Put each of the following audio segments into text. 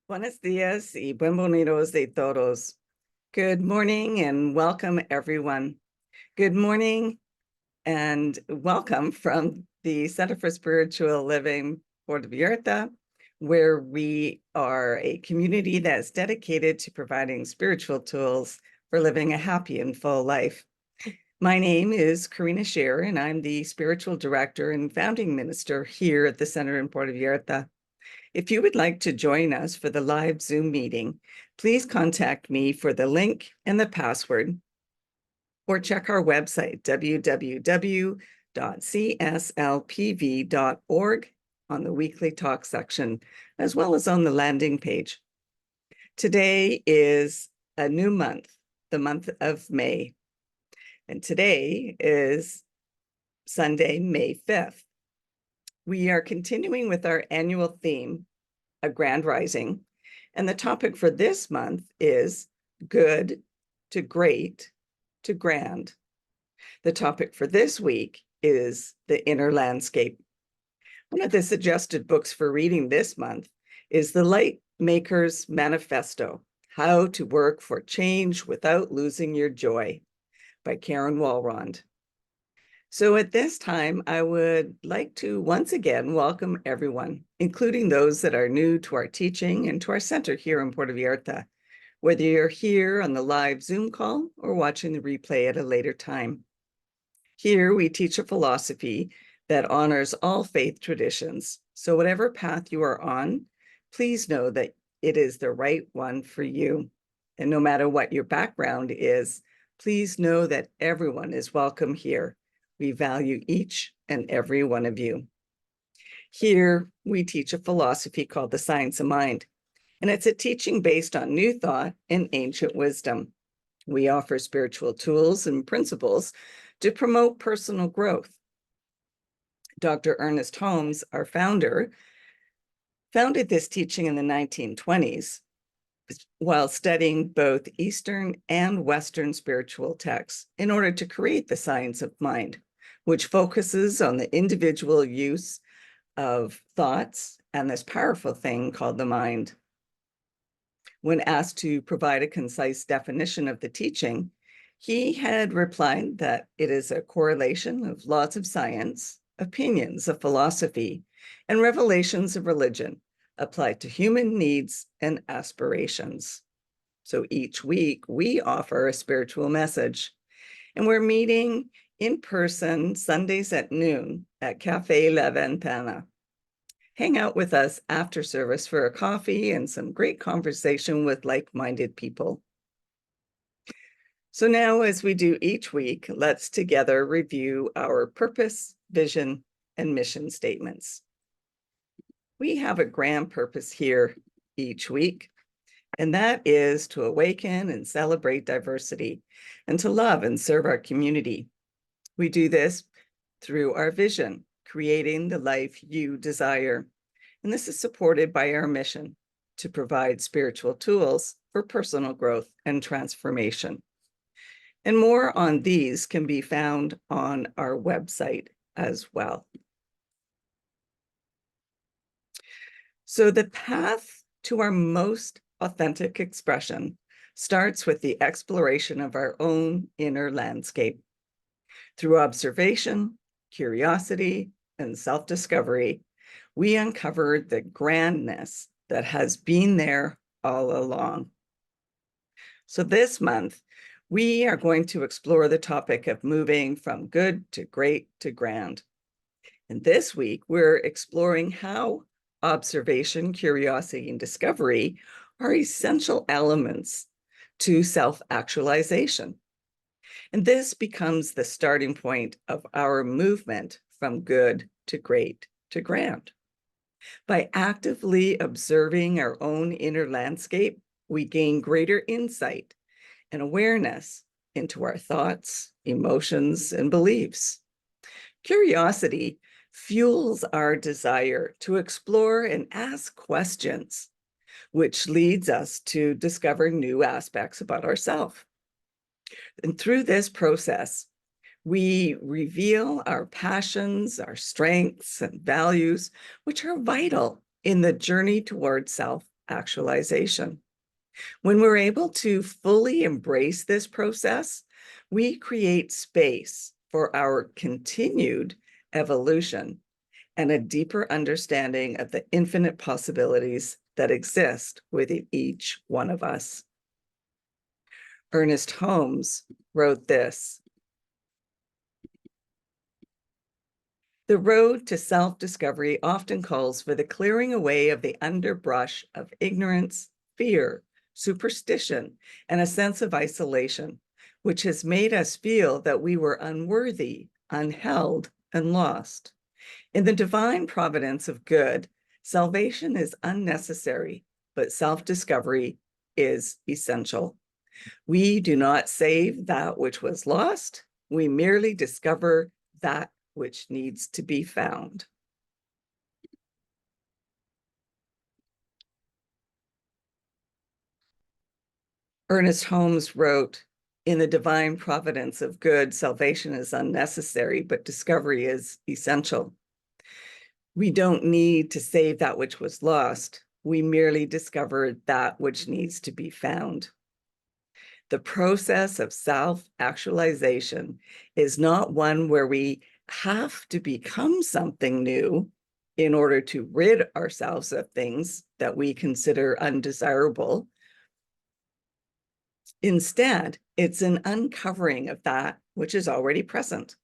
Buenos días y bienvenidos de todos. Good morning and welcome, everyone. Good morning and welcome from the Center for Spiritual Living Puerto Vallarta, where we are a community that's dedicated to providing spiritual tools for living a happy and full life. My name is Karina Scher, and I'm the spiritual director and founding minister here at the Center in Puerto Vallarta. If you would like to join us for the live Zoom meeting, please contact me for the link and the password, or check our website, www.cslpv.org, on the weekly talk section, as well as on the landing page. Today is a new month, the month of May, and today is Sunday, May 5th. We are continuing with our annual theme, A Grand Rising, and the topic for this month is Good to Great to Grand. The topic for this week is The Inner Landscape. One of the suggested books for reading this month is The Light Maker's Manifesto, How to Work for Change Without Losing Your Joy, by Karen Walrond. So at this time, I would like to once again welcome everyone, including those that are new to our teaching and to our center here in Puerto Vallarta, whether you're here on the live Zoom call or watching the replay at a later time. Here, we teach a philosophy that honors all faith traditions. So whatever path you are on, please know that it is the right one for you. And no matter what your background is, please know that everyone is welcome here. We value each and every one of you. Here, we teach a philosophy called the science of mind, and it's a teaching based on new thought and ancient wisdom. We offer spiritual tools and principles to promote personal growth. Dr. Ernest Holmes, our founder, founded this teaching in the 1920s while studying both Eastern and Western spiritual texts in order to create the science of mind, which focuses on the individual use of thoughts and this powerful thing called the mind. When asked to provide a concise definition of the teaching, he had replied that it is a correlation of laws of science, opinions of philosophy, and revelations of religion applied to human needs and aspirations. So each week we offer a spiritual message, and we're meeting in person Sundays at noon at Cafe La Ventana. Hang out with us after service for a coffee and some great conversation with like-minded people. So now, as we do each week, let's together review our purpose, vision, and mission statements. We have a grand purpose here each week, and that is to awaken and celebrate diversity and to love and serve our community. We do this through our vision, creating the life you desire. And this is supported by our mission to provide spiritual tools for personal growth and transformation. And more on these can be found on our website as well. So the path to our most authentic expression starts with the exploration of our own inner landscape. Through observation, curiosity, and self-discovery, we uncovered the grandness that has been there all along. So this month, we are going to explore the topic of moving from good to great to grand. And this week, we're exploring how observation, curiosity, and discovery are essential elements to self-actualization. And this becomes the starting point of our movement from good to great to grand. By actively observing our own inner landscape, we gain greater insight and awareness into our thoughts, emotions, and beliefs. Curiosity fuels our desire to explore and ask questions, which leads us to discover new aspects about ourselves. And through this process, we reveal our passions, our strengths, and values, which are vital in the journey towards self-actualization. When we're able to fully embrace this process, we create space for our continued evolution and a deeper understanding of the infinite possibilities that exist within each one of us. Ernest Holmes wrote this: "The road to self-discovery often calls for the clearing away of the underbrush of ignorance, fear, superstition, and a sense of isolation, which has made us feel that we were unworthy, unheld, and lost. In the divine providence of good, salvation is unnecessary, but self-discovery is essential. We do not save that which was lost. We merely discover that which needs to be found." Ernest Holmes wrote, "In the divine providence of good, salvation is unnecessary, but discovery is essential. We don't need to save that which was lost. We merely discover that which needs to be found." The process of self-actualization is not one where we have to become something new in order to rid ourselves of things that we consider undesirable. Instead, it's an uncovering of that which is already present.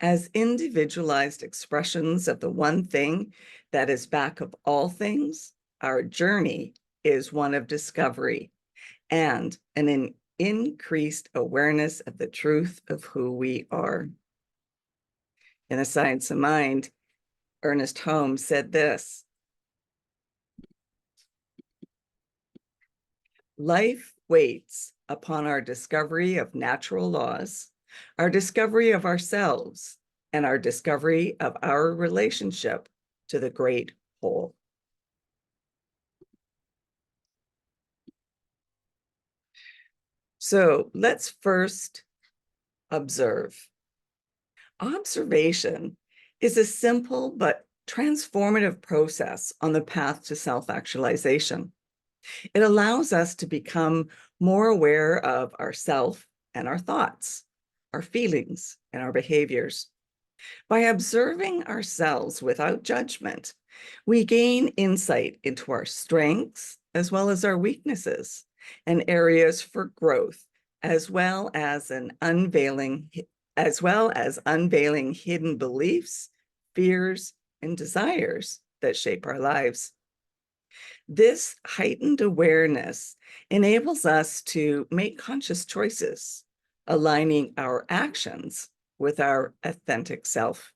As individualized expressions of the one thing that is back of all things, our journey is one of discovery and an increased awareness of the truth of who we are. In The Science of Mind, Ernest Holmes said this: "Life waits upon our discovery of natural laws, our discovery of ourselves, and our discovery of our relationship to the great whole." So let's first observe. Observation is a simple but transformative process on the path to self-actualization. It allows us to become more aware of ourself and our thoughts, our feelings, and our behaviors. By observing ourselves without judgment, we gain insight into our strengths as well as our weaknesses and areas for growth, as well as unveiling hidden beliefs, fears, and desires that shape our lives. This heightened awareness enables us to make conscious choices, aligning our actions with our authentic self.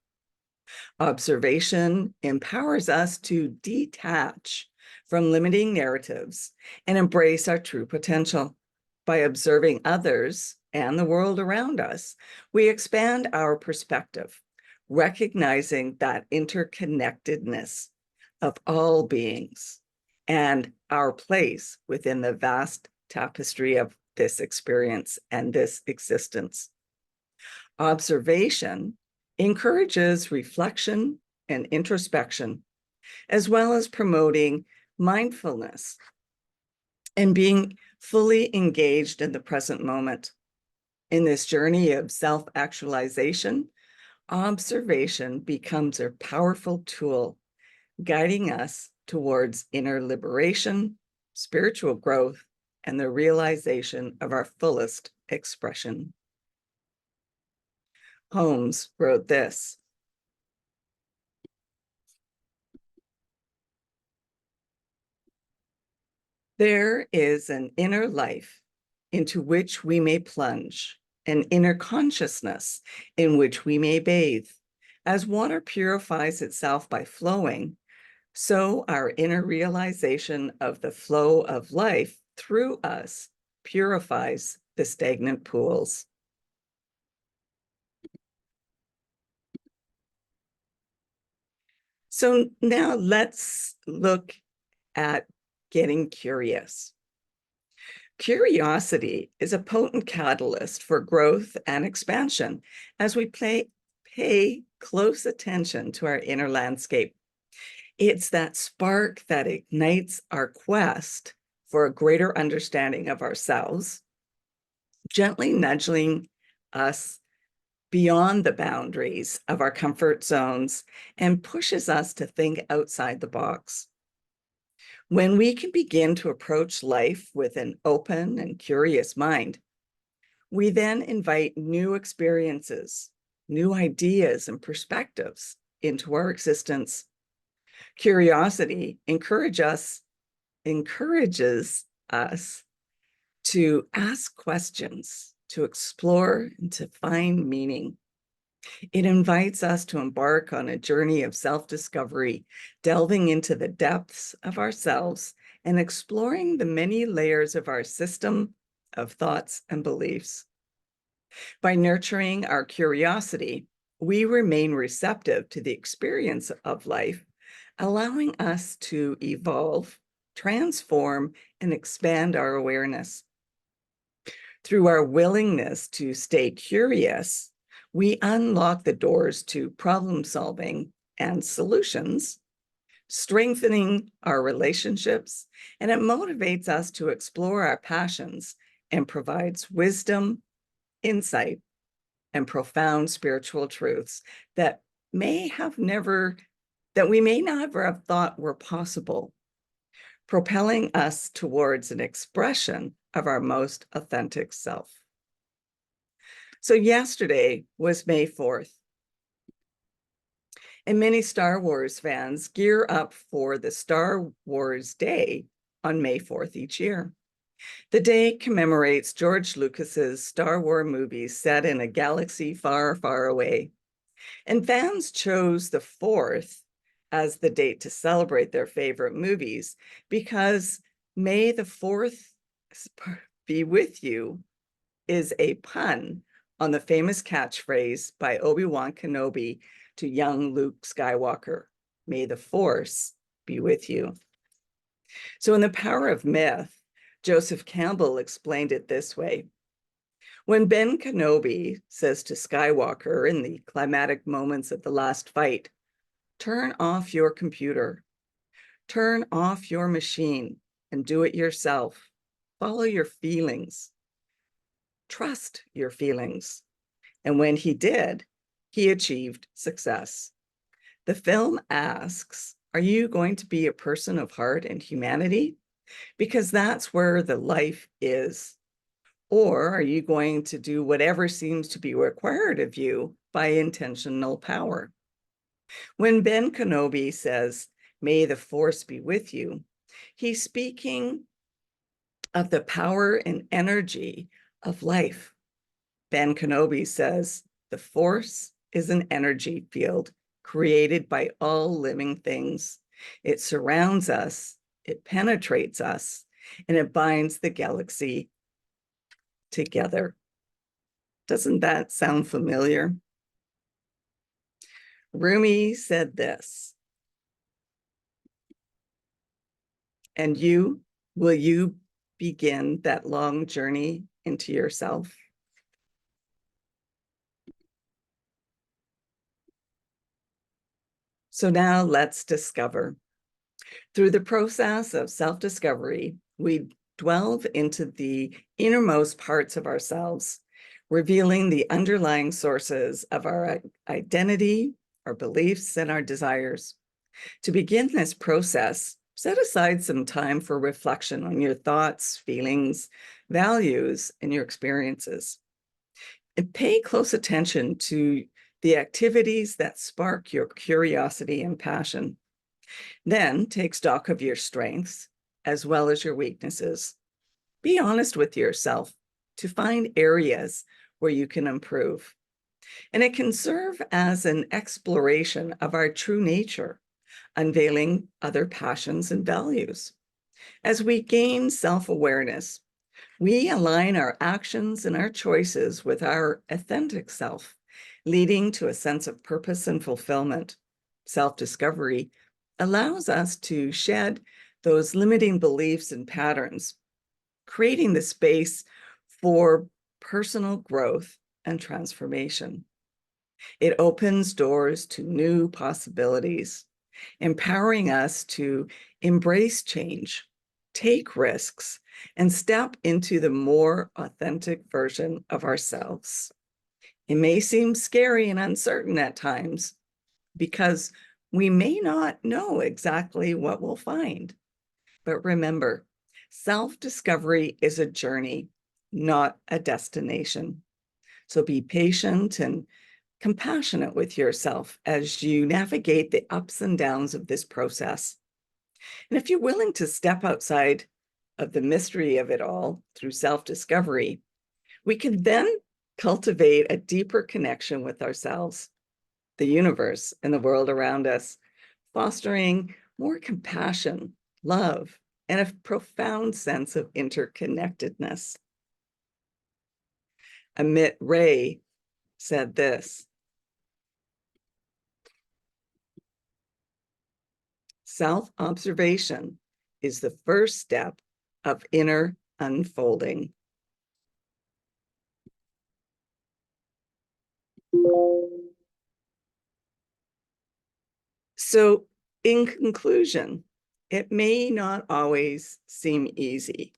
Observation empowers us to detach from limiting narratives and embrace our true potential. By observing others and the world around us, we expand our perspective, recognizing that interconnectedness of all beings and our place within the vast tapestry of this experience and this existence. Observation encourages reflection and introspection, as well as promoting mindfulness and being fully engaged in the present moment. In this journey of self-actualization, observation becomes a powerful tool, guiding us towards inner liberation, spiritual growth, and the realization of our fullest expression. Holmes wrote this: "There is an inner life into which we may plunge, an inner consciousness in which we may bathe. As water purifies itself by flowing, so our inner realization of the flow of life through us purifies the stagnant pools." So now let's look at getting curious. Curiosity is a potent catalyst for growth and expansion as we pay close attention to our inner landscape. It's that spark that ignites our quest for a greater understanding of ourselves, gently nudging us beyond the boundaries of our comfort zones and pushes us to think outside the box. When we can begin to approach life with an open and curious mind, we then invite new experiences, new ideas, and perspectives into our existence. Curiosity encourages us to ask questions, to explore, and to find meaning. It invites us to embark on a journey of self-discovery, delving into the depths of ourselves and exploring the many layers of our system of thoughts and beliefs. By nurturing our curiosity, we remain receptive to the experience of life, allowing us to evolve, transform, and expand our awareness. Through our willingness to stay curious, we unlock the doors to problem solving and solutions, strengthening our relationships, and it motivates us to explore our passions and provides wisdom, insight, and profound spiritual truths that we may never have thought were possible, propelling us towards an expression of our most authentic self. So yesterday was May 4th, and many Star Wars fans gear up for the Star Wars Day on May 4th each year. The day commemorates George Lucas's Star Wars movies set in a galaxy far, far away. And fans chose the 4th as the date to celebrate their favorite movies because May the 4th be with you is a pun on the famous catchphrase by Obi-Wan Kenobi to young Luke Skywalker, "May the Force be with you." So in The Power of Myth, Joseph Campbell explained it this way. When Ben Kenobi says to Skywalker in the climactic moments of the last fight, "Turn off your computer, turn off your machine and do it yourself. Follow your feelings. Trust your feelings." And when he did, he achieved success. The film asks, are you going to be a person of heart and humanity? Because that's where the life is. Or are you going to do whatever seems to be required of you by intentional power? When Ben Kenobi says, "May the Force be with you," he's speaking of the power and energy of life. Ben Kenobi says, "The Force is an energy field created by all living things. It surrounds us, it penetrates us, and it binds the galaxy together." Doesn't that sound familiar? Rumi said this, and will you begin that long journey into yourself? So now let's discover. Through the process of self-discovery, we delve into the innermost parts of ourselves, revealing the underlying sources of our identity, our beliefs, and our desires. To begin this process, set aside some time for reflection on your thoughts, feelings, values, and your experiences. And pay close attention to the activities that spark your curiosity and passion. Then take stock of your strengths as well as your weaknesses. Be honest with yourself to find areas where you can improve. And it can serve as an exploration of our true nature, unveiling other passions and values. As we gain self-awareness, we align our actions and our choices with our authentic self, leading to a sense of purpose and fulfillment. Self-discovery allows us to shed those limiting beliefs and patterns, creating the space for personal growth and transformation. It opens doors to new possibilities, empowering us to embrace change, take risks, and step into the more authentic version of ourselves. It may seem scary and uncertain at times because we may not know exactly what we'll find. But remember, self-discovery is a journey, not a destination. So be patient and compassionate with yourself as you navigate the ups and downs of this process. And if you're willing to step outside of the mystery of it all through self-discovery, we can then cultivate a deeper connection with ourselves, the universe, and the world around us, fostering more compassion, love, and a profound sense of interconnectedness. Amit Ray said this: self-observation is the first step of inner unfolding. So, in conclusion, it may not always seem easy,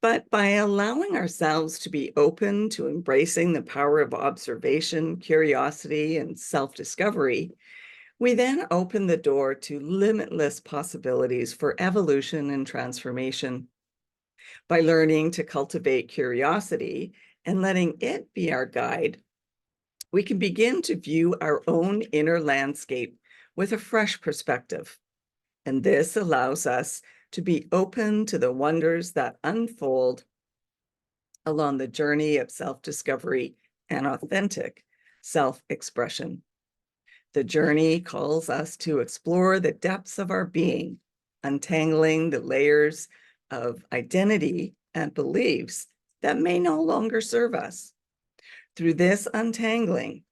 but by allowing ourselves to be open to embracing the power of observation, curiosity, and self-discovery, we then open the door to limitless possibilities for evolution and transformation. By learning to cultivate curiosity and letting it be our guide, we can begin to view our own inner landscape with a fresh perspective. And this allows us to be open to the wonders that unfold along the journey of self-discovery and authentic self-expression. The journey calls us to explore the depths of our being, untangling the layers of identity and beliefs that may no longer serve us. Through this untangling,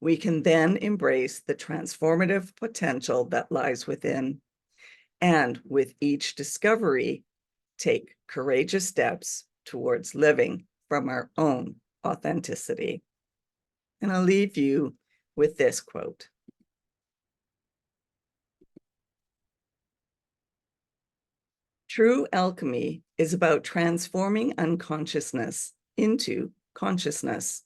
we can then embrace the transformative potential that lies within. And with each discovery, take courageous steps towards living from our own authenticity. And I'll leave you with this quote: true alchemy is about transforming unconsciousness into consciousness.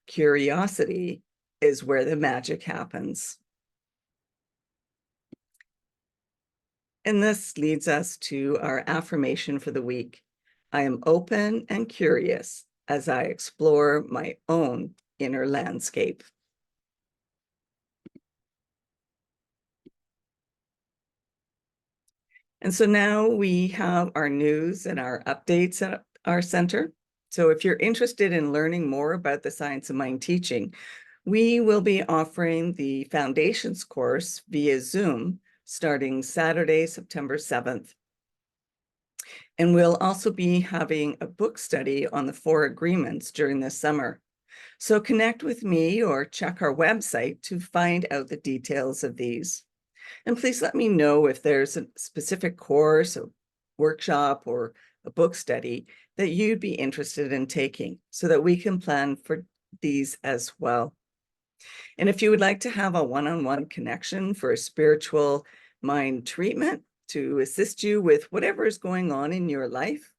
Curiosity is where the magic happens. And this leads us to our affirmation for the week. I am open and curious as I explore my own inner landscape. And so now we have our news and our updates at our center. So if you're interested in learning more about the science of mind teaching, we will be offering the Foundations course via Zoom starting Saturday, September 7th. And we'll also be having a book study on the 4 agreements during the summer. So connect with me or check our website to find out the details of these. And please let me know if there's a specific course, a workshop, or a book study that you'd be interested in taking so that we can plan for these as well. And if you would like to have a one-on-one connection for a spiritual mind treatment to assist you with whatever is going on in your life,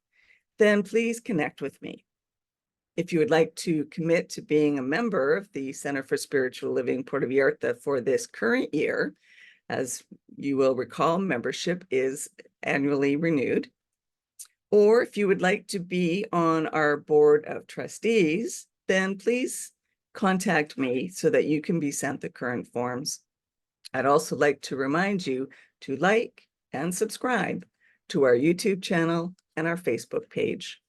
then please connect with me. If you would like to commit to being a member of the Center for Spiritual Living Puerto Vallarta for this current year, as you will recall, membership is annually renewed. Or if you would like to be on our board of trustees, then please contact me so that you can be sent the current forms. I'd also like to remind you to like and subscribe to our YouTube channel and our Facebook page.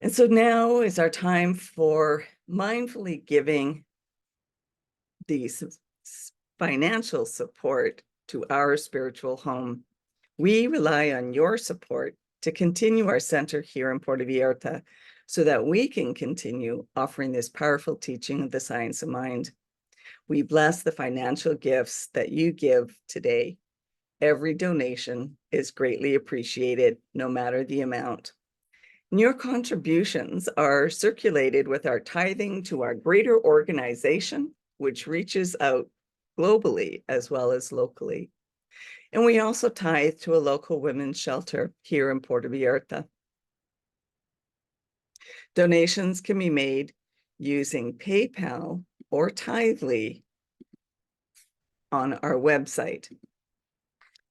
And so now is our time for mindfully giving the financial support to our spiritual home. We rely on your support to continue our center here in Puerto Vallarta so that we can continue offering this powerful teaching of the science of mind. We bless the financial gifts that you give today. Every donation is greatly appreciated, no matter the amount. And your contributions are circulated with our tithing to our greater organization, which reaches out globally as well as locally. And we also tithe to a local women's shelter here in Puerto Vallarta. Donations can be made using PayPal or Tithely on our website,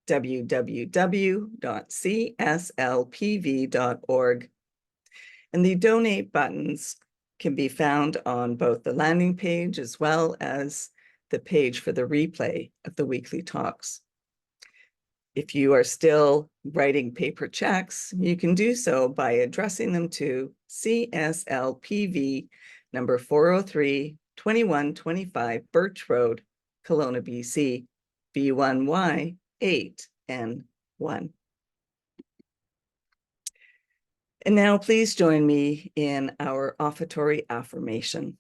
www.cslpv.org. And the donate buttons can be found on both the landing page as well as the page for the replay of the weekly talks. If you are still writing paper checks, you can do so by addressing them to CSLPV number 403 2125 Birch Road, Kelowna, BC, B1Y 8N1. And now please join me in our offertory affirmation.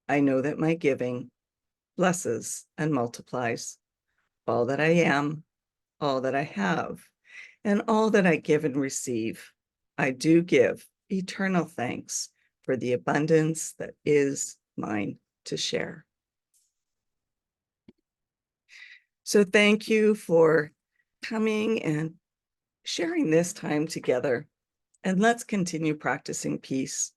I know that my giving blesses and multiplies all that I am, all that I have, and all that I give and receive. I do give eternal thanks for the abundance that is mine to share. So thank you for coming and sharing this time together. And let's continue practicing peace.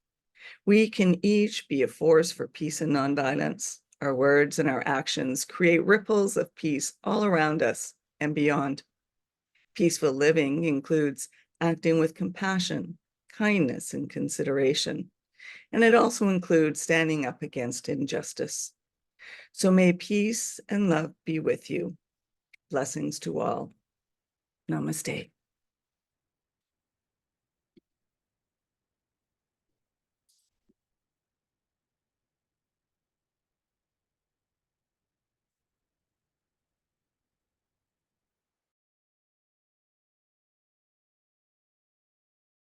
We can each be a force for peace and nonviolence. Our words and our actions create ripples of peace all around us and beyond. Peaceful living includes acting with compassion, kindness, and consideration. And it also includes standing up against injustice. So may peace and love be with you. Blessings to all. Namaste.